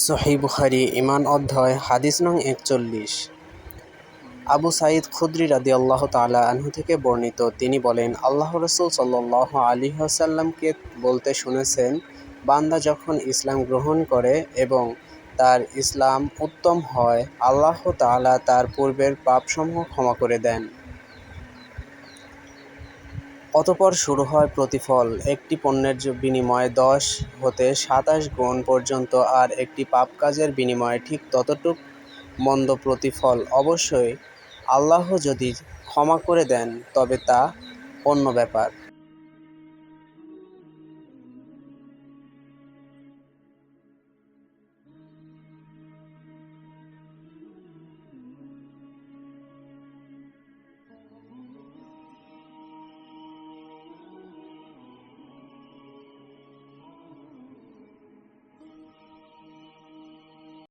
সহিহ বুখারী ঈমান অধ্যায় হাদিস নং ৪১। আবু সাঈদ খুদরী রাদিয়াল্লাহু তাআলা আনহু থেকে বর্ণিত, তিনি বলেন, আল্লাহর রাসূল সাল্লাল্লাহু আলাইহি ওয়াসাল্লামকে বলতে শুনেছেন, বান্দা যখন ইসলাম গ্রহণ করে এবং তার ইসলাম উত্তম হয়, আল্লাহ তাআলা তার পূর্বের পাপসমূহ ক্ষমা করে দেন। অতঃপর শুরু হয় প্রতিফল। একটি পণ্যের বিনিময়ে ১০ হতে ২৭ গুণ পর্যন্ত, আর একটি পাপ কাজের বিনিময়ে ঠিক ততটুক মন্দ প্রতিফল। অবশ্যই আল্লাহ যদি ক্ষমা করে দেন তবে তা অন্য ব্যাপার।